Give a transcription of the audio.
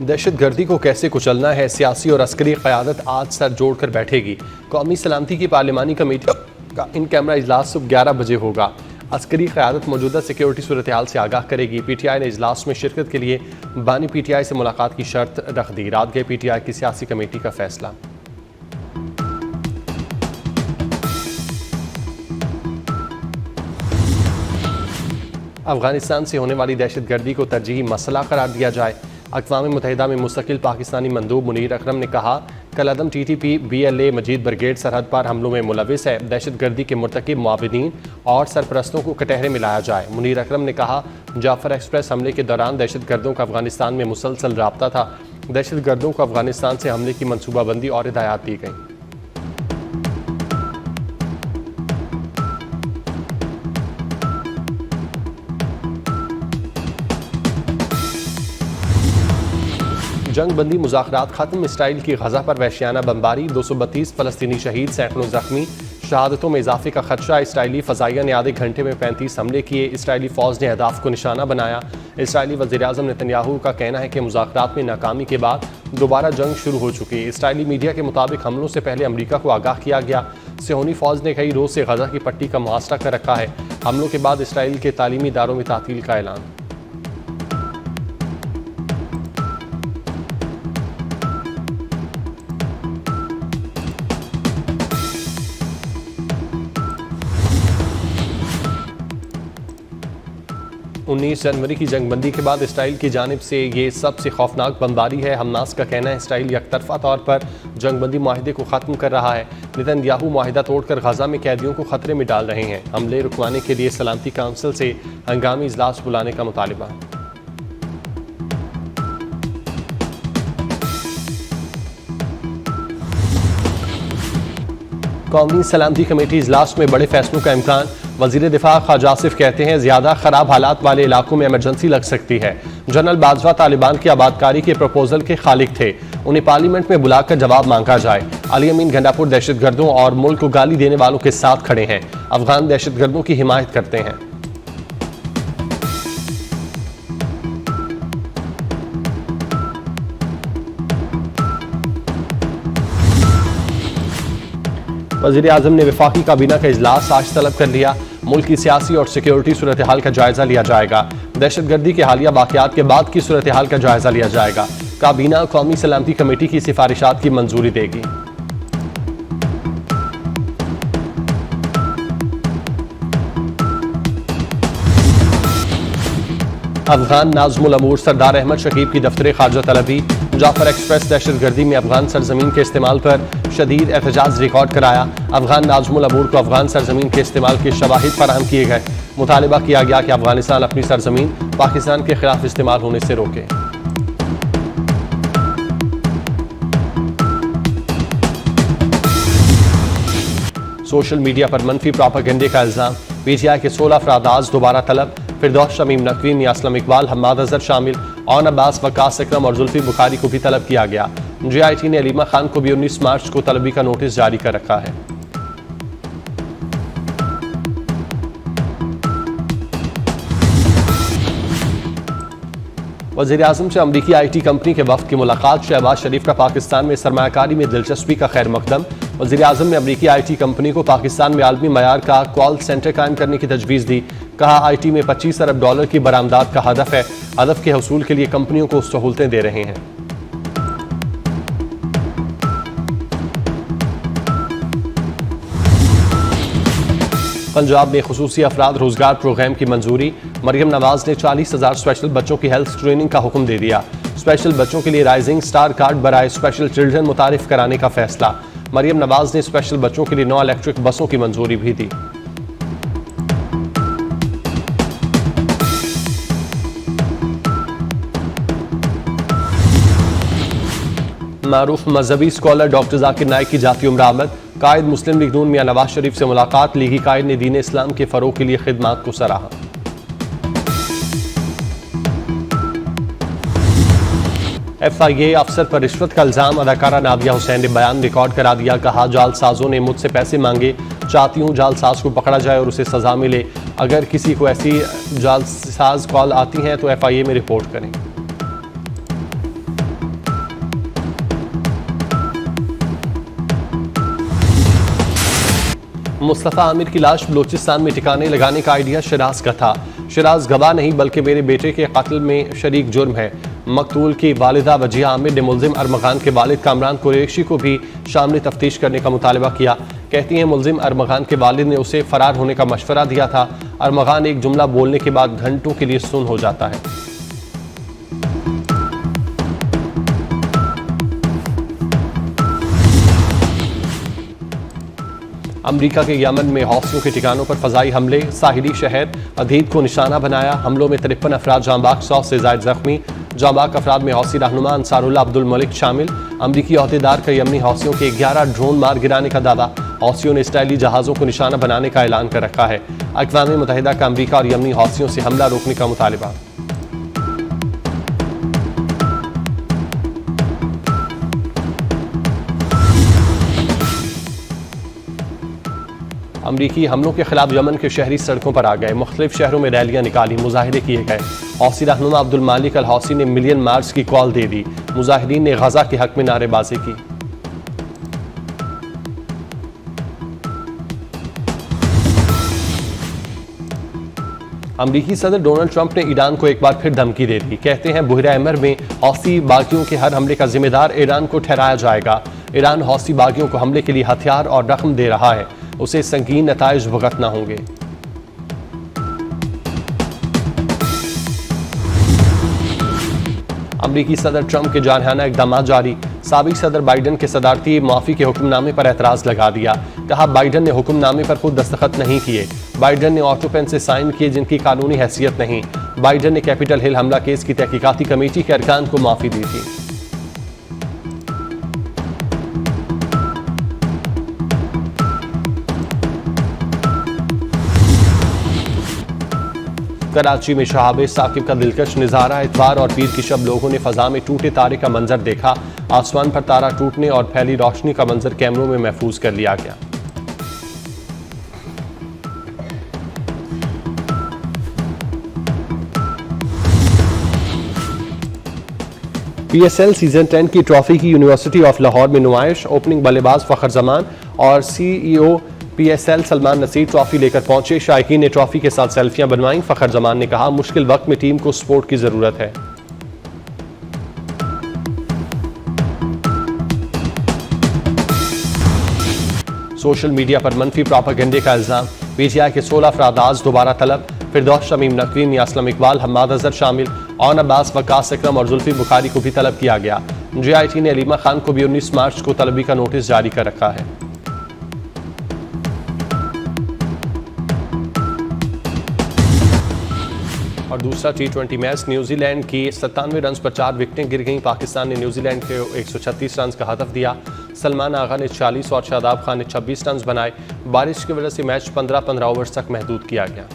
दहशत गर्दी को कैसे कुचलना है, सियासी और अस्करी क़यादत आज सर जोड़कर बैठेगी। कौमी सलामती की पार्लिमानी कमेटी का इन कैमरा इजलास सुबह 11 बजे होगा। अस्करी क़यादत मौजूदा सिक्योरिटी सूरत हाल से आगाह करेगी। PTI ने इजलास में शिरकत के लिए बानी PTI से मुलाकात की शर्त रख दी। रात गए PTI की सियासी कमेटी का फैसला। अफगानिस्तान से होने वाली दहशत गर्दी को तरजीही मसला करार दिया जाए। अक़वाम मुत्तहिदा में मुस्तकिल पाकिस्तानी मंदूब मुनीर अकरम ने कहा, कलअदम TTP BLA मजीद ब्रिगेड सरहद पर हमलों में मुलविस है। दहशत गर्दी के मुर्तकिब मुआविनीन और सरपरस्तों को कटहरे में लाया जाए। मुनीर अकरम ने कहा, जाफर एक्सप्रेस हमले के दौरान दहशत गर्दों का अफगानिस्तान में मुसलसल राब्ता था। दहशत गर्दों को अफगानिस्तान से हमले की मनसूबाबंदी और हिदायत दी गई। जंग बंदी मुज़ाकरात खत्म। इसराइल की गजा पर वहशियाना बमबारी, 232 फ़लस्तीनी शहीद, सैकड़ों जख्मी। शहादतों में इजाफे का खदशा। इसराइली फ़ज़ाइया ने आधे घंटे में 35 हमले किए। इसराइली फ़ौज ने अहदाफ को निशाना बनाया। इसराइली वज़ीर-ए-आज़म नेतन्याहू का कहना है कि मुज़ाकरात में नाकामी के बाद दोबारा जंग शुरू हो चुकी है। इसराइली मीडिया के मुताबिक हमलों से पहले अमरीका को आगाह किया गया। सिहोनी फ़ौज ने कई रोज़ से गजा की पट्टी का मुहासरा कर रखा है। हमलों के बाद इसराइल के तालीमी इदारों में तातील का ऐलान। उन्नीस जनवरी की जंगबंदी के बाद इसराइल की जानिब से ये सबसे खौफनाक बमबारी है। हमास का कहना है इसराइल यकतरफा तौर पर जंगबंदी माहिदे को ख़त्म कर रहा है। नेतन्याहू माहिदा तोड़कर गजा में कैदियों को खतरे में डाल रहे हैं। हमले रुकवाने के लिए सलामती काउंसिल से हंगामी इजलास बुलाने का मुतालिबा। कौमी सलामती कमेटी इजलास में बड़े फैसलों का इम्कान। वजीर दिफा ख्वाजा आसिफ कहते हैं, ज्यादा खराब हालात वाले इलाकों में इमरजेंसी लग सकती है। जनरल बाजवा तालिबान की आबादकारी के प्रपोजल के खालिक थे, उन्हें पार्लियामेंट में बुलाकर जवाब मांगा जाए। अली अमीन गंडापुर दहशतगर्दों और मुल्क को गाली देने वालों के साथ खड़े हैं, अफगान दहशतगर्दों की हिमायत करते हैं। वज़ीर-ए-आज़म ने वफाकी काबीना का इजलास आज तलब कर लिया। मुल्क की सियासी और सिक्योरिटी सूरत हाल का जायजा लिया जाएगा। दहशतगर्दी के हालिया वाक़यात के बाद की सूरत हाल का जायजा लिया जाएगा। काबीना कौमी सलामती कमेटी की सिफारिशात की मंजूरी देगी। अफगान नाज़मुल अमूर सरदार अहमद शकीब की दफ्तर खारजा तलबी। जाफर एक्सप्रेस दहशतगर्दी में अफगान सरजमीन के इस्तेमाल पर शदीद एहतजाज रिकॉर्ड कराया। अफगान नाज़मुल अमूर को अफगान सरजमीन के इस्तेमाल के शवाहिद फराहम किए गए। मुतालिबा किया गया कि अफगानिस्तान अपनी सरजमीन पाकिस्तान के खिलाफ इस्तेमाल होने से रोके। सोशल मीडिया पर मनफी प्रोपेगेंडे का इल्जाम। PTI के 16 अफराद आज दोबारा तलब। फिरदौस शमीम नकवी, मियां असलम इकबाल, हम्माद अजहर शामिल। ऑन अब्बास, वकास अकरम और जुल्फी बुखारी को भी तलब किया गया। JIT ने अलीमा खान को भी 19 मार्च को तलबी का नोटिस जारी कर रखा है। वज़ीर-ए-आज़म से अमरीकी IT कंपनी के वफ़द की मुलाकात। शहबाज शरीफ का पाकिस्तान में सरमायाकारी में दिलचस्पी का खैर मकदम। वज़ीर-ए-आज़म ने अमरीकी IT कंपनी को पाकिस्तान में आलमी मयार का कॉल सेंटर कायम करने की तजवीज़ दी। कहा, IT में $25 अरब की बरामदात का हदफ है। हदफ के हसूल के लिए कंपनियों को सहूलतें दे रहे हैं। पंजाब में खुसूसी अफराद रोजगार प्रोग्राम की मंजूरी। मरियम नवाज ने 40,000 स्पेशल बच्चों की हेल्थ स्क्रीनिंग का हुक्म दे दिया। स्पेशल बच्चों के लिए राइजिंग स्टार कार्ड बराए स्पेशल चिल्ड्रन मुतारिफ कराने का फैसला। मरियम नवाज ने स्पेशल बच्चों के लिए 9 इलेक्ट्रिक बसों की मंजूरी भी दी। मारूफ मजहबी स्कॉलर डॉक्टर जाकिर नाइक की जाती उम्र आमद। कायद मुस्लिम लीग नून मियां नवाज शरीफ से मुलाकात। लीगी कायद ने दीन इस्लाम के फरोग के लिए खिदमात को सराहा। FIA अफसर पर रिश्वत का इल्जाम। अदाकारा नादिया हुसैन ने बयान रिकॉर्ड करा दिया। कहा, जालसाजों ने मुझसे पैसे मांगे, चाहती हूँ जालसाज को पकड़ा जाए और उसे सजा मिले। अगर किसी को ऐसी जालसाज कॉल आती हैं तो FIA में रिपोर्ट करें। मुस्तफ़ा आमिर की लाश बलूचिस्तान में ठिकाने लगाने का आइडिया शिराज का था। शिराज गवाह नहीं बल्कि मेरे बेटे के कत्ल में शरीक जुर्म है। मकतूल की वालिदा वजिया आमिर ने मुल्जिम अरमगान के वालिद कामरान कुरैशी को भी शामिल तफ्तीश करने का मुतालबा किया। कहती हैं मुल्जिम अरमगान के वालिद ने उसे फरार होने का मशवरा दिया था। अरमगान एक जुमला बोलने के बाद घंटों के लिए सुन हो जाता है। अमरीका के यमन में हौसियों के ठिकानों पर फजाई हमले, साहिली शहर अदीब को निशाना बनाया। हमलों में 53 अफराद जांबाग, 100 से ज्यादा जख्मी। जांबाग अफराद में हौसी रहनुमा अंसारुल्लाह अब्दुल मलिक शामिल। अमरीकी अहदेदार का यमनी हौसियों के 11 ड्रोन मार गिराने का दावा। हौसियों ने इसराइली जहाज़ों को निशाना बनाने का ऐलान कर रखा है। अक़वाम मुत्तहिदा का अमरीका और यमनी हौसियों से हमला रोकने का मुतालबा। अमरीकी हमलों के खिलाफ यमन के शहरी सड़कों पर आ गए। मुख्तलिफ शहरों में रैलियां निकाली, मुजाहिरे किए गए। हौसी रहनुमा अब्दुल मालिक अल हौसी ने मिलियन मार्च की कॉल दे दी। मुजाहिरीन ने गजा के हक में नारेबाजी की। अमरीकी सदर डोनाल्ड ट्रंप ने ईरान को एक बार फिर धमकी दे दी। कहते हैं बुहरा अमर में हौसी बागियों के हर हमले का जिम्मेदार ईरान को ठहराया जाएगा। ईरान हौसी बागियों को हमले के लिए हथियार और रकम दे रहा है, उसे संगीन नताइज भुगतना होंगे। अमरीकी सदर ट्रंप के जानहाना इकदाम जारी। साबिक सदर बाइडन के सदारती माफी के हुक्मनामे पर एतराज लगा दिया। कहा बाइडन ने हुक्मनामे पर खुद दस्तखत नहीं किए। बाइडन ने ऑटो पेन से साइन किए जिनकी कानूनी हैसियत नहीं। बाइडन ने कैपिटल हिल हमला केस की तहकीकाती कमेटी के अरकान को माफी दी थी। कराची में शहाब साकिब का दिलकश नज़ारा। इतवार और पीर की शब लोगों ने फजा में टूटे तारे का मंजर देखा। आसमान पर तारा टूटने और फैली रोशनी का मंजर कैमरों में महफूज कर लिया गया। PSL सीजन 10 की ट्रॉफी की यूनिवर्सिटी ऑफ लाहौर में नुमाइश। ओपनिंग बल्लेबाज फखर जमान और CEO PSL Salman Naseer trophy लेकर पहुंचे। शायकीन ने ट्रॉफी के साथ सेल्फियां बनवाईं। फखर जमान ने कहा मुश्किल वक्त में टीम को सपोर्ट की जरूरत है। सोशल मीडिया पर मनफी प्रोपेगेंडे का इल्जाम। PTI के 16 अफराद आज दोबारा तलब। फिरदौस शमीम नकवी, मियां असलम इकबाल, हम्माद अजहर शामिल। ऑन अब्बास, वकास अकरम और जुल्फी बुखारी को भी तलब किया गया। JIT ने अलीमा खान को भी 19 मार्च को तलबी का नोटिस जारी कर रखा है। और दूसरा T20 मैच, न्यूजीलैंड की 97 रन पर 4 विकेटें गिर गईं। पाकिस्तान ने न्यूजीलैंड के 136 रन का हदफ दिया। सलमान आगा ने 40 और शादाब खान ने 26 रन बनाए। बारिश की वजह से मैच 15-15 ओवर्स तक महदूद किया गया।